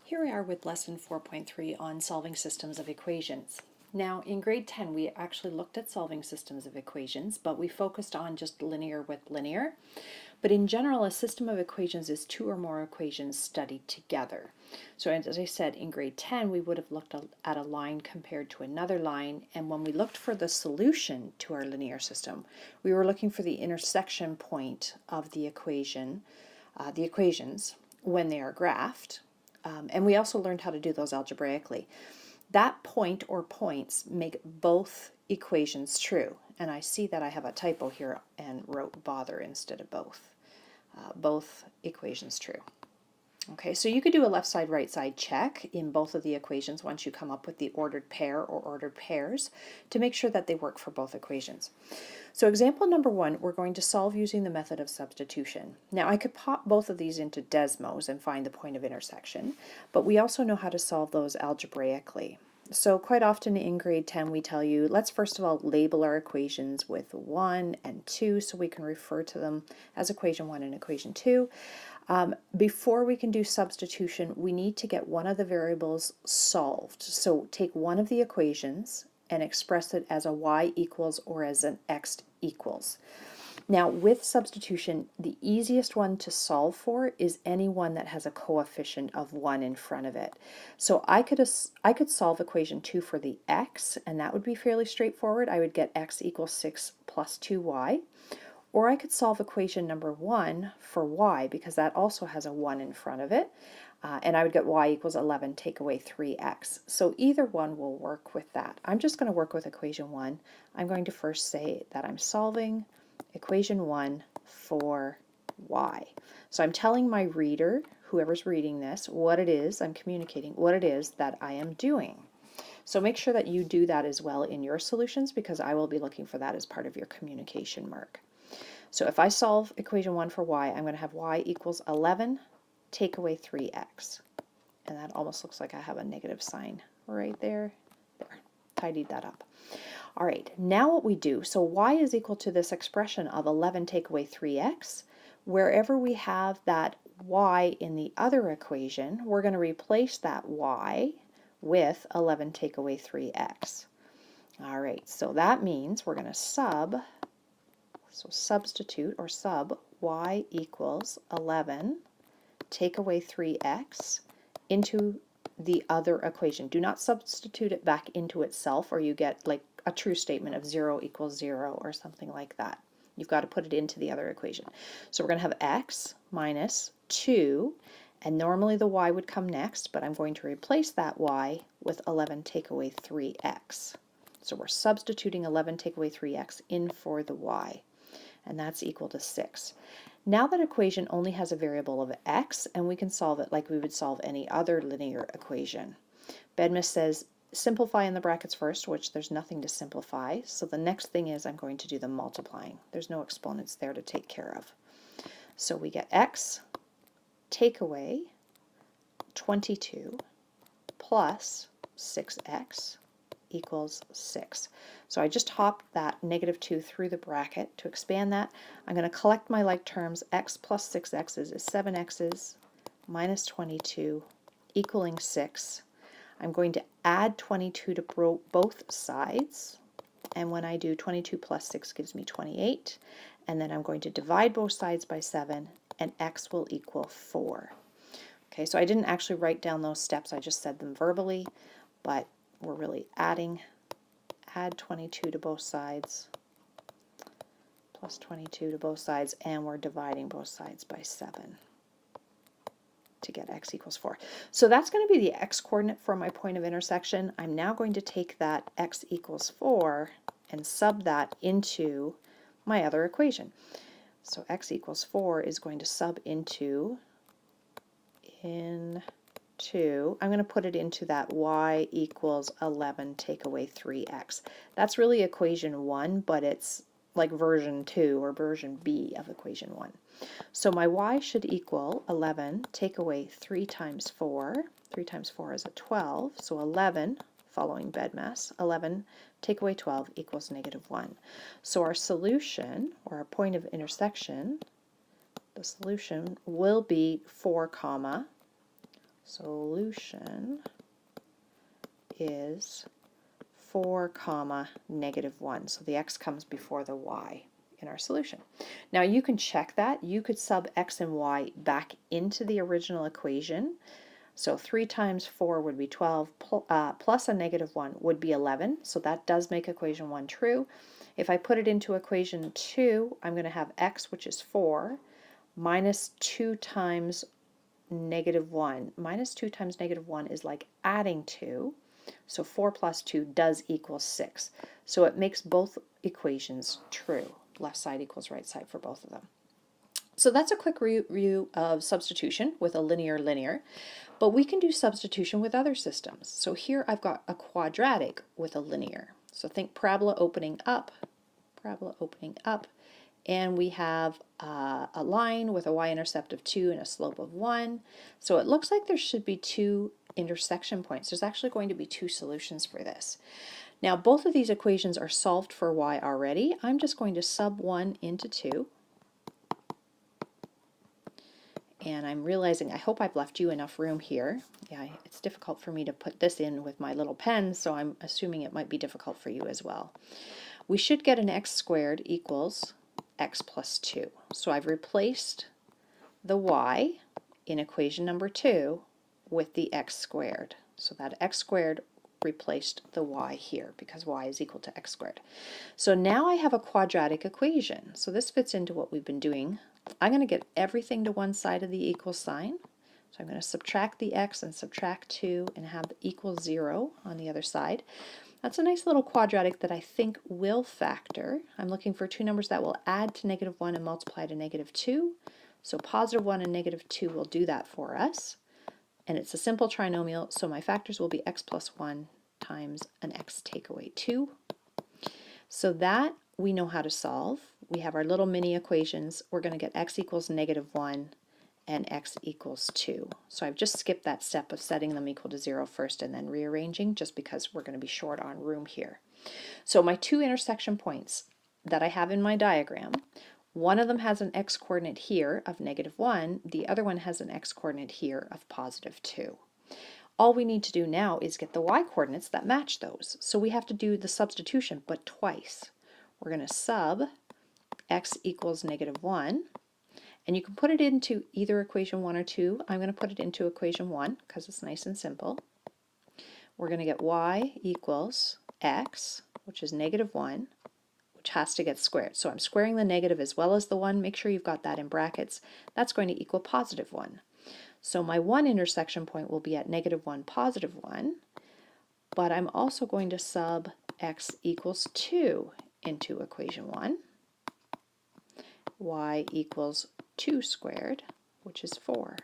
Here we are with lesson 4.3 on solving systems of equations. Now in grade 10 we actually looked at solving systems of equations, but we focused on just linear with linear. But in general, a system of equations is two or more equations studied together. So as I said, in grade 10 we would have looked at a line compared to another line, and when we looked for the solution to our linear system, we were looking for the intersection point of the equations when they are graphed. And we also learned how to do those algebraically. That point or points make both equations true. And I see that I have a typo here and wrote bother instead of both. Both equations true. Okay, so you could do a left side, right side check in both of the equations once you come up with the ordered pair or ordered pairs to make sure that they work for both equations. So example number 1, we're going to solve using the method of substitution. Now I could pop both of these into Desmos and find the point of intersection, but we also know how to solve those algebraically. So quite often in grade 10 we tell you, let's first of all label our equations with 1 and 2 so we can refer to them as equation 1 and equation 2. Before we can do substitution, we need to get one of the variables solved. So take one of the equations and express it as a y equals or as an x equals. Now with substitution, the easiest one to solve for is any one that has a coefficient of 1 in front of it. So I could solve equation 2 for the x, and that would be fairly straightforward. I would get x equals 6 plus 2y. Or I could solve equation number 1 for y because that also has a 1 in front of it. And I would get y equals 11, take away 3x. So either one will work with that. I'm just going to work with equation 1. I'm going to first say that I'm solving equation 1 for y. So I'm telling my reader, whoever's reading this, what it is, I'm communicating what it is that I am doing. So make sure that you do that as well in your solutions because I will be looking for that as part of your communication mark. So if I solve equation 1 for y, I'm going to have y equals 11, take away 3x. And that almost looks like I have a negative sign right there. There, tidied that up. All right, now what we do, so y is equal to this expression of 11 take away 3x. Wherever we have that y in the other equation, we're going to replace that y with 11 take away 3x. All right, so that means we're going to substitute or sub y equals 11, take away 3x into the other equation. Do not substitute it back into itself or you get like a true statement of 0 equals 0 or something like that. You've got to put it into the other equation. So we're going to have x minus 2, and normally the y would come next, but I'm going to replace that y with 11 take away 3x. So we're substituting 11 take away 3x in for the y, and that's equal to 6. Now that equation only has a variable of x, and we can solve it like we would solve any other linear equation. Bedmas says simplify in the brackets first, which there's nothing to simplify. So the next thing is I'm going to do the multiplying. There's no exponents there to take care of. So we get x take away 22 plus 6x equals 6. So I just hopped that negative 2 through the bracket. To expand that, I'm going to collect my like terms. X plus 6x's is 7x's minus 22 equaling 6. I'm going to add 22 to both sides, and when I do 22 plus 6 gives me 28, and then I'm going to divide both sides by 7, and x will equal 4. Okay, so I didn't actually write down those steps, I just said them verbally, but we're really add 22 to both sides, plus 22 to both sides, and we're dividing both sides by 7 to get x equals 4. So that's going to be the x coordinate for my point of intersection. I'm now going to take that x equals 4 and sub that into my other equation. So x equals 4 is going to sub into I'm going to put it into that y equals 11 take away 3x. That's really equation 1, but it's like version 2 or version B of equation 1. So my y should equal 11 take away 3 times 4. 3 times 4 is a 12, so 11, following Bedmas, 11 take away 12 equals negative 1. So our solution, or our point of intersection, the solution will be 4 comma solution is 4 comma -1. So the x comes before the y in our solution. Now you can check that. You could sub x and y back into the original equation. So 3 times 4 would be 12, plus a -1 would be 11. So that does make equation 1 true. If I put it into equation 2, I'm going to have x, which is 4, minus 2 times -1. Minus 2 times -1 is like adding 2. So 4 plus 2 does equal 6. So it makes both equations true. Left side equals right side for both of them. So that's a quick review of substitution with a linear, but we can do substitution with other systems. So here I've got a quadratic with a linear. So think parabola opening up, and we have a line with a y-intercept of 2 and a slope of 1. So it looks like there should be 2 intersection points. There's actually going to be 2 solutions for this. Now both of these equations are solved for y already. I'm just going to sub 1 into 2. And I'm realizing, I hope I've left you enough room here. Yeah, it's difficult for me to put this in with my little pen, so I'm assuming it might be difficult for you as well. We should get an x squared equals x plus 2. So I've replaced the y in equation number 2 with the x squared. So that x squared replaced the y here because y is equal to x squared. So now I have a quadratic equation. So this fits into what we've been doing. I'm going to get everything to one side of the equal sign. So I'm going to subtract the x and subtract 2 and have equal 0 on the other side. That's a nice little quadratic that I think will factor. I'm looking for 2 numbers that will add to -1 and multiply to -2. So +1 and -2 will do that for us. And it's a simple trinomial, so my factors will be x plus 1 times an x take away 2. So that we know how to solve. We have our little mini equations. We're going to get x equals -1 and x equals 2. So I've just skipped that step of setting them equal to 0 first and then rearranging, just because we're going to be short on room here. So my 2 intersection points that I have in my diagram, one of them has an x coordinate here of -1, the other one has an x coordinate here of +2. All we need to do now is get the y coordinates that match those. So we have to do the substitution, but twice. We're going to sub x equals -1, and you can put it into either equation 1 or 2. I'm going to put it into equation 1 because it's nice and simple. We're going to get y equals x, which is -1, which has to get squared. So I'm squaring the negative as well as the 1. Make sure you've got that in brackets. That's going to equal +1. So my 1 intersection point will be at -1, +1, but I'm also going to sub x equals 2 into equation 1. Y equals 2 squared, which is 4.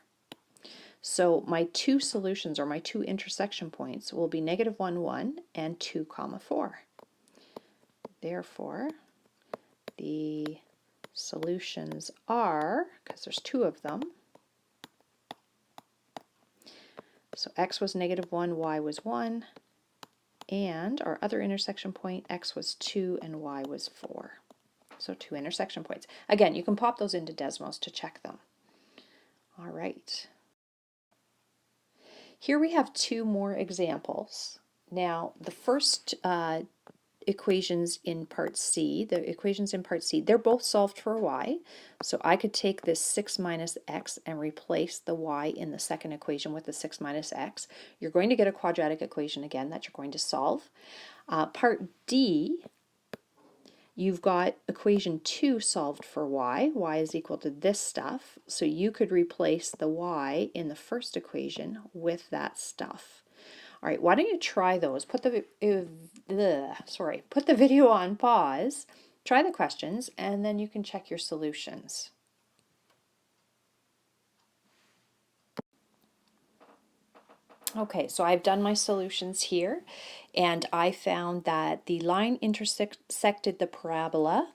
So my 2 solutions, or my 2 intersection points, will be -1, 1 and 2, 4. Therefore, the solutions are, because there's 2 of them, so x was -1, y was 1, and our other intersection point, x was 2 and y was 4. So 2 intersection points. Again, you can pop those into Desmos to check them. All right. Here we have 2 more examples. Now, the first equations in part C, they're both solved for y. So I could take this 6 minus x and replace the y in the second equation with the 6 minus x. You're going to get a quadratic equation again that you're going to solve. Part D, you've got equation 2 solved for y. Y is equal to this stuff. So you could replace the y in the first equation with that stuff. All right, why don't you try those? Put the video on pause, try the questions, and then you can check your solutions. Okay, so I've done my solutions here, and I found that the line intersected the parabola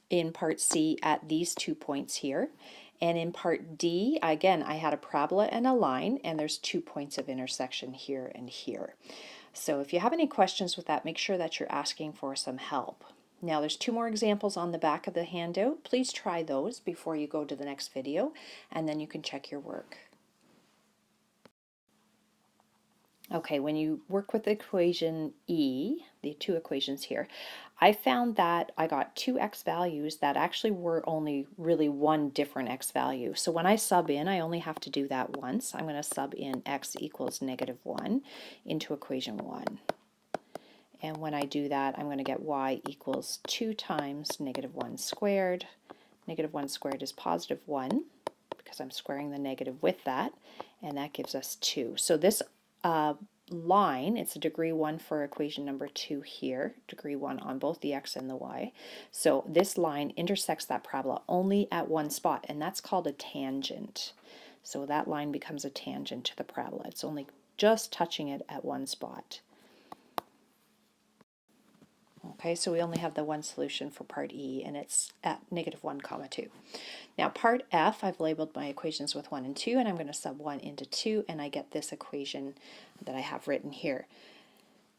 in part C at these 2 points here. And in part D, again, I had a parabola and a line, and there's 2 points of intersection here and here. So if you have any questions with that, make sure that you're asking for some help. Now there's 2 more examples on the back of the handout. Please try those before you go to the next video, and then you can check your work. Okay, when you work with equation E, the two equations here, I found that I got two x values that actually were only really one different x value. So when I sub in, I only have to do that once. I'm going to sub in x equals -1 into equation 1. And when I do that, I'm going to get y equals 2 times -1 squared. -1 squared is +1 because I'm squaring the negative with that, and that gives us 2. So this line, it's a degree 1 for equation number 2 here, degree 1 on both the x and the y. So this line intersects that parabola only at one spot, and that's called a tangent. So that line becomes a tangent to the parabola. It's only just touching it at one spot. Okay, so we only have the one solution for part E, and it's at -1, 2. Now part F, I've labeled my equations with 1 and 2, and I'm going to sub 1 into 2, and I get this equation that I have written here.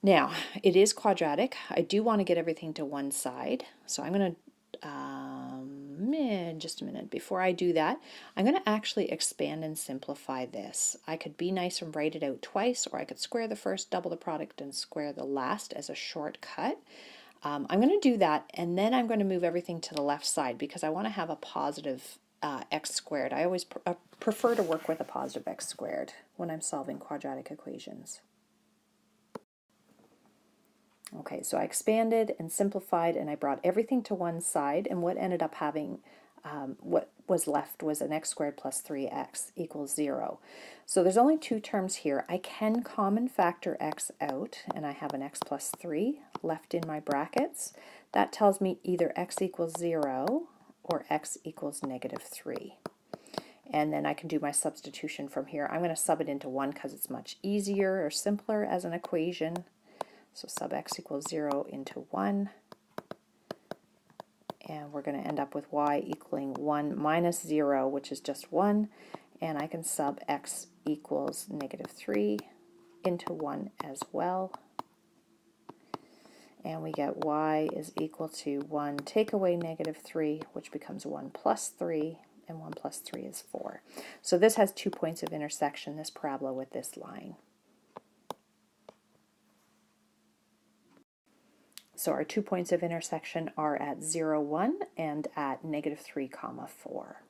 Now, it is quadratic. I do want to get everything to one side, so I'm going to, just a minute, before I do that, I'm going to actually expand and simplify this. I could be nice and write it out twice, or I could square the first, double the product, and square the last as a shortcut. I'm going to do that, and then I'm going to move everything to the left side because I want to have a positive x squared. I always prefer to work with a positive x squared when I'm solving quadratic equations. Okay, so I expanded and simplified, and I brought everything to one side, and what ended up having, what was left was an x squared plus 3x equals 0. So there's only two terms here. I can common factor x out, and I have an x plus 3 left in my brackets. That tells me either x equals 0 or x equals -3. And then I can do my substitution from here. I'm going to sub it into 1 because it's much easier or simpler as an equation. So sub x equals 0 into 1, and we're going to end up with y equaling 1 minus 0, which is just 1, and I can sub x equals -3 into 1 as well, and we get y is equal to 1 take away -3, which becomes 1 plus 3, and 1 plus 3 is 4. So this has 2 points of intersection, this parabola with this line. So our 2 points of intersection are at 0, 1 and at -3, 4.